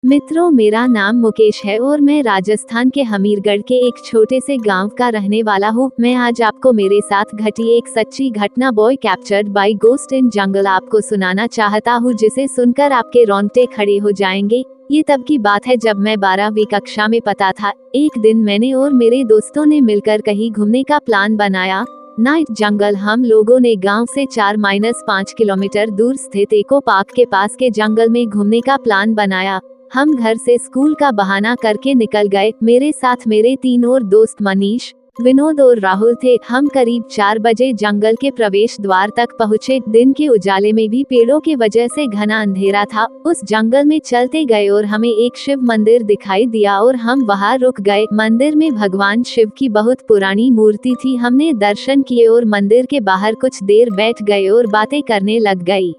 मित्रों, मेरा नाम मुकेश है और मैं राजस्थान के हमीरगढ़ के एक छोटे से गांव का रहने वाला हूँ। मैं आज आपको मेरे साथ घटी एक सच्ची घटना बॉय कैप्चर्ड बाय गोस्ट इन जंगल आपको सुनाना चाहता हूँ, जिसे सुनकर आपके रोंगटे खड़े हो जाएंगे। ये तब की बात है जब मैं 12वीं कक्षा में पढ़ता था। एक दिन मैंने और मेरे दोस्तों ने मिलकर कहीं घूमने का प्लान बनाया। नाइट जंगल। हम लोगों ने गांव से 4-5 किलोमीटर दूर स्थित इको पार्क के पास के जंगल में घूमने का प्लान बनाया। हम घर से स्कूल का बहाना करके निकल गए। मेरे साथ मेरे 3 और दोस्त मनीष, विनोद और राहुल थे। हम करीब 4 बजे जंगल के प्रवेश द्वार तक पहुँचे। दिन के उजाले में भी पेड़ों की वजह से घना अंधेरा था। उस जंगल में चलते गए और हमें एक शिव मंदिर दिखाई दिया और हम वहां रुक गए। मंदिर में भगवान शिव की बहुत पुरानी मूर्ति थी। हमने दर्शन किए और मंदिर के बाहर कुछ देर बैठ गए और बातें करने लग गई।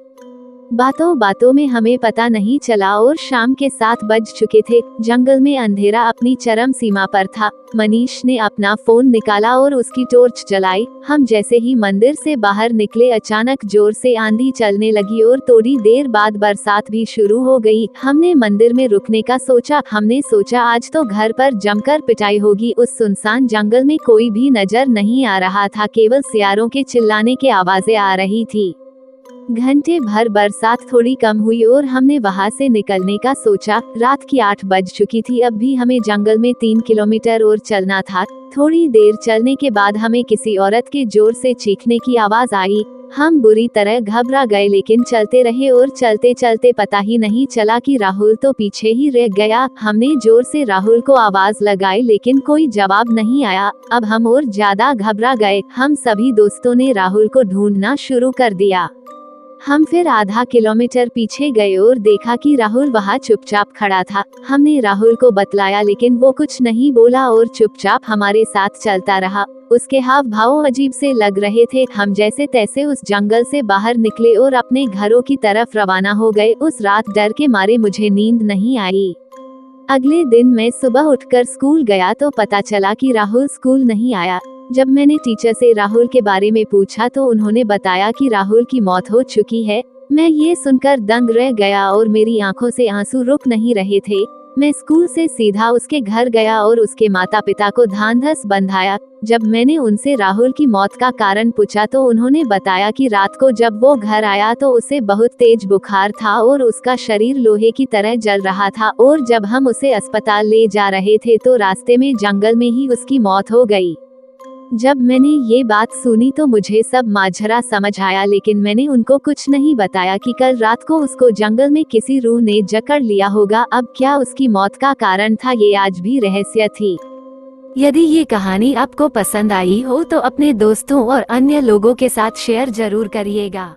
बातों बातों में हमें पता नहीं चला और शाम के 7 बज चुके थे। जंगल में अंधेरा अपनी चरम सीमा पर था। मनीष ने अपना फोन निकाला और उसकी टॉर्च जलाई। हम जैसे ही मंदिर से बाहर निकले, अचानक जोर से आंधी चलने लगी और थोड़ी देर बाद बरसात भी शुरू हो गई। हमने मंदिर में रुकने का सोचा। हमने सोचा आज तो घर पर जमकर पिटाई होगी। उस सुनसान जंगल में कोई भी नजर नहीं आ रहा था, केवल सियारों के चिल्लाने की आवाजें आ रही थी। घंटे भर बरसात थोड़ी कम हुई और हमने वहां से निकलने का सोचा। रात की 8 बज चुकी थी। अब भी हमें जंगल में 3 किलोमीटर और चलना था। थोड़ी देर चलने के बाद हमें किसी औरत के जोर से चीखने की आवाज आई। हम बुरी तरह घबरा गए, लेकिन चलते रहे और चलते चलते पता ही नहीं चला कि राहुल तो पीछे ही रह गया। हमने जोर से राहुल को आवाज लगाई, लेकिन कोई जवाब नहीं आया। अब हम और ज्यादा घबरा गए। हम सभी दोस्तों ने राहुल को ढूंढना शुरू कर दिया। हम फिर आधा किलोमीटर पीछे गए और देखा कि राहुल वहाँ चुपचाप खड़ा था। हमने राहुल को बतलाया, लेकिन वो कुछ नहीं बोला और चुपचाप हमारे साथ चलता रहा। उसके हाव भाव अजीब से लग रहे थे। हम जैसे तैसे उस जंगल से बाहर निकले और अपने घरों की तरफ रवाना हो गए। उस रात डर के मारे मुझे नींद नहीं आई। अगले दिन मैं सुबह उठकर स्कूल गया तो पता चला कि राहुल स्कूल नहीं आया। जब मैंने टीचर से राहुल के बारे में पूछा तो उन्होंने बताया कि राहुल की मौत हो चुकी है। मैं ये सुनकर दंग रह गया और मेरी आंखों से आंसू रुक नहीं रहे थे। मैं स्कूल से सीधा उसके घर गया और उसके माता पिता को ढांढस बंधाया। जब मैंने उनसे राहुल की मौत का कारण पूछा तो उन्होंने बताया कि रात को जब वो घर आया तो उसे बहुत तेज बुखार था और उसका शरीर लोहे की तरह जल रहा था, और जब हम उसे अस्पताल ले जा रहे थे तो रास्ते में जंगल में ही उसकी मौत हो गई। जब मैंने ये बात सुनी तो मुझे सब माजरा समझ आया, लेकिन मैंने उनको कुछ नहीं बताया कि कल रात को उसको जंगल में किसी रूह ने जकड़ लिया होगा। अब क्या उसकी मौत का कारण था, ये आज भी रहस्य थी। यदि ये कहानी आपको पसंद आई हो तो अपने दोस्तों और अन्य लोगों के साथ शेयर जरूर करिएगा।